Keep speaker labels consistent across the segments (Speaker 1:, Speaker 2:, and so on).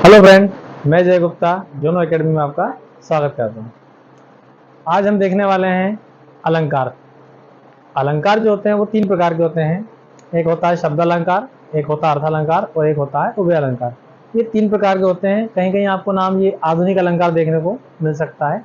Speaker 1: Hello friend, मैं जय गुप्ता जोनो एकेडमी में आपका स्वागत करता हूँ। आज हम देखने वाले हैं अलंकार। अलंकार जो होते हैं वो तीन प्रकार के होते हैं। एक होता है शब्द अलंकार, एक होता है अर्थ अलंकार और एक होता है उभय अलंकार। ये तीन प्रकार के होते हैं। कहीं कहीं आपको नाम ये आधुनिक अलंकार देखने को मिल सकता है।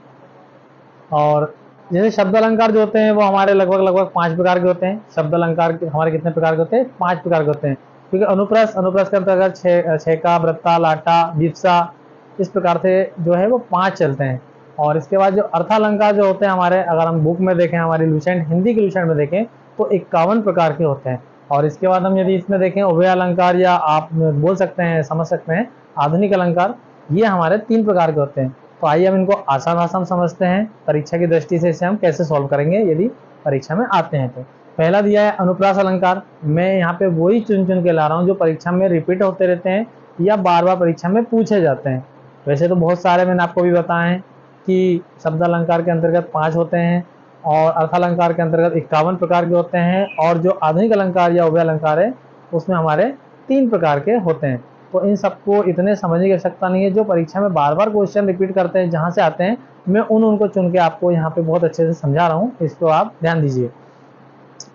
Speaker 1: और जैसे शब्द अलंकार जो होते हैं वो हमारे लगभग 5 प्रकार के होते हैं। शब्द अलंकार हमारे कितने प्रकार के होते हैं? 5 प्रकार के होते हैं। क्योंकि अनुप्रास अनुप्रास के अंतर्गत छेका, वृत्ता, लाटा, विप्सा, इस प्रकार से जो है वो 5 चलते हैं। और इसके बाद जो अर्थालंकार जो होते हैं हमारे, अगर हम बुक में देखें, हमारी लुसेंट हिंदी की लुसेंट में देखें तो 51 प्रकार के होते हैं। और इसके बाद हम यदि इसमें देखें उभय अलंकार, या आप बोल सकते हैं, समझ सकते हैं आधुनिक अलंकार, ये हमारे 3 प्रकार के होते हैं। तो आइए हम इनको आसान भाषा में समझते हैं। परीक्षा की दृष्टि से इसे हम कैसे सॉल्व करेंगे यदि परीक्षा में आते हैं तो। पहला दिया है अनुप्रास अलंकार। मैं यहाँ पे वही चुन चुन के ला रहा हूँ जो परीक्षा में रिपीट होते रहते हैं या बार बार परीक्षा में पूछे जाते हैं। वैसे तो बहुत सारे मैंने आपको भी बताए हैं कि शब्द अलंकार के अंतर्गत 5 होते हैं और अर्थालंकार के अंतर्गत 51 प्रकार के होते हैं, और जो आधुनिक अलंकार या उभय अलंकार है उसमें हमारे 3 प्रकार के होते हैं। तो इन सबको इतने समझने की आवश्यकता नहीं है। जो परीक्षा में बार बार क्वेश्चन रिपीट करते हैं, जहां से आते हैं, मैं उनको चुन के आपको यहाँ पे बहुत अच्छे से समझा रहा हूँ, इसको आप ध्यान दीजिए।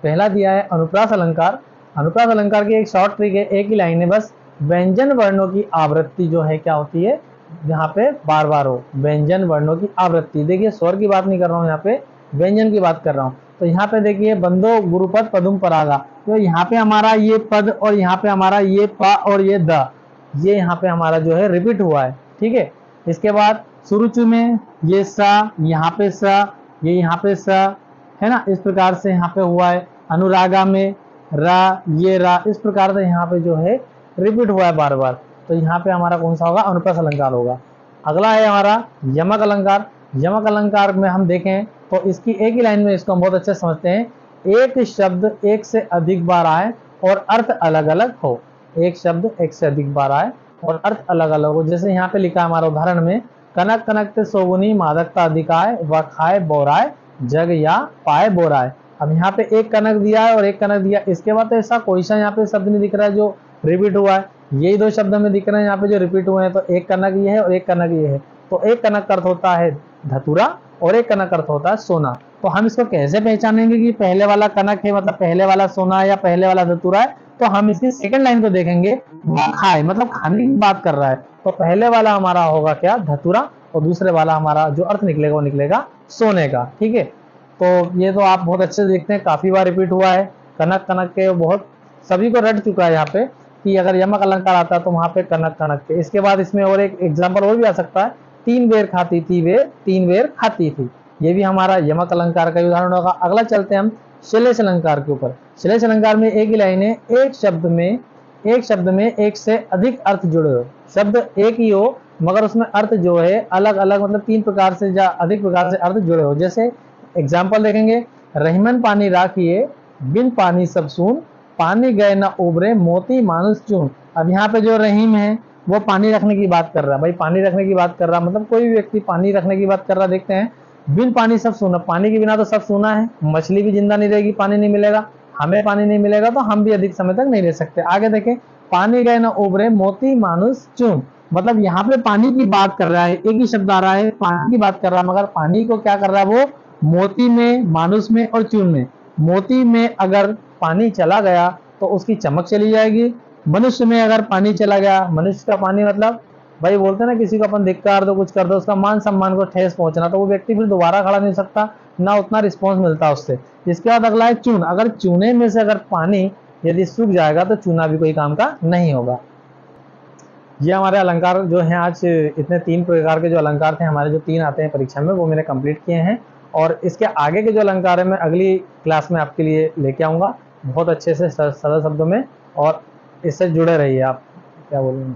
Speaker 1: पहला दिया है अनुप्रास अलंकार। अनुप्रास अलंकार की एक शॉर्ट ट्रिक है, एक ही लाइन है बस। व्यंजन वर्णों की आवृत्ति जो है क्या होती है, यहाँ पे बार बार हो। व्यंजन वर्णों की आवृत्ति, देखिए स्वर की बात नहीं कर रहा हूँ, यहाँ पे व्यंजन की बात कर रहा हूँ। तो यहाँ पे देखिए बंदो गुरुपद पदुम परागा, तो यहाँ पे हमारा ये पद और यहाँ पे हमारा ये प और ये द, ये यहाँ पे हमारा जो है रिपीट हुआ है, ठीक है। इसके बाद सुरुचि में ये सा, यहाँ पे सा, ये यहाँ पे सा, है ना, इस प्रकार से यहाँ पे हुआ है। अनुरागा में रा, ये रा, इस प्रकार से यहाँ पे जो है रिपीट हुआ है बार बार। तो यहाँ पे हमारा कौन सा होगा? अनुप्रास अलंकार होगा। अगला है हमारा यमक अलंकार। यमक अलंकार में हम देखें तो इसकी एक ही लाइन में इसको हम बहुत अच्छे समझते हैं। एक शब्द एक से अधिक बार आए और अर्थ अलग अलग हो। एक शब्द एक से अधिक बार आए और अर्थ अलग अलग हो। जैसे यहाँ पे लिखा है हमारा उदाहरण में, कनक कनकते सोगुनी मादकता अधिकाय, व खाए बोराय जग या पाए बोराय। अब यहाँ पे एक कनक दिया है और एक कनक दिया, इसके बाद तो ऐसा कोई सा यहाँ पे शब्द नहीं दिख रहा है जो रिपीट हुआ है। यही 2 शब्द में दिख रहे हैं यहाँ पे जो रिपीट हुए हैं। तो एक कनक ये है और एक कनक ये है। तो एक कनक अर्थ होता है धतूरा और एक कनक अर्थ होता है सोना। तो हम इसको कैसे पहचानेंगे कि पहले वाला कनक है, मतलब पहले वाला सोना है या पहले वाला धतूरा है? तो हम इसकी सेकंड लाइन को देखेंगे, खाए मतलब खाने की बात कर रहा है। तो पहले वाला हमारा होगा क्या? धतूरा, और दूसरे वाला हमारा जो अर्थ निकलेगा वो निकलेगा सोने का, ठीक है। तो ये तो आप बहुत अच्छे से देखते हैं, काफी बार रिपीट हुआ है। कनक कनक के बहुत सभी को रट चुका है यहाँ पे कि अगर यमक अलंकार आता है तो वहां पे कनक कनक के। इसके बाद इसमें और एक एग्जाम्पल और भी आ सकता है, 3 बेर खाती थी वे 3 बेर खाती थी। ये भी हमारा यमक अलंकार का उदाहरण होगा। अगला चलते हैं हम श्लेष अलंकार के ऊपर। श्लेष अलंकार में एक ही लाइन है, एक शब्द में एक से अधिक अर्थ जुड़े हो। शब्द एक ही हो मगर उसमें अर्थ जो है अलग अलग, मतलब 3 प्रकार से या अधिक प्रकार से अर्थ जुड़े हो। जैसे एग्जाम्पल देखेंगे, रहीमन पानी राखिए बिन पानी सब सून, पानी गए न उबरे मोती मानुष चून। अब यहाँ पे जो रहीम है वो पानी रखने की बात कर रहा है। भाई पानी रखने की बात कर रहा, मतलब कोई भी व्यक्ति पानी रखने की बात कर रहा। देखते हैं, बिन पानी सब सूना, पानी के बिना तो सब सूना है। मछली भी जिंदा नहीं रहेगी, पानी नहीं मिलेगा। हमें पानी नहीं मिलेगा तो हम भी अधिक समय तक नहीं रह सकते। आगे देखें, पानी गए न उबरे मोती मानुष चून, मतलब यहाँ पे पानी की बात कर रहा है। एक ही शब्द आ रहा है, पानी की बात कर रहा है, मगर पानी को क्या कर रहा है वो? मोती में, मानुष में और चून में। मोती में अगर पानी चला गया तो उसकी चमक चली जाएगी। मनुष्य में अगर पानी चला गया, मनुष्य का पानी मतलब भाई बोलते हैं ना, किसी को अपन धिक्कार दो, कुछ कर दो, उसका मान सम्मान को ठेस पहुंचना, तो वो व्यक्ति फिर दोबारा खड़ा नहीं हो सकता, ना उतना रिस्पॉन्स मिलता उससे। इसके बाद अगला है चून। अगर चूने में से अगर पानी यदि सूख जाएगा तो चूना भी कोई काम का नहीं होगा। ये हमारे अलंकार जो हैं, आज इतने 3 प्रकार के जो अलंकार थे हमारे, जो 3 आते हैं परीक्षा में, वो मैंने कंप्लीट किए हैं। और इसके आगे के जो अलंकार है मैं अगली क्लास में आपके लिए लेके आऊँगा बहुत अच्छे से सरल शब्दों में, और इससे जुड़े रहिए आप। क्या बोलूँ।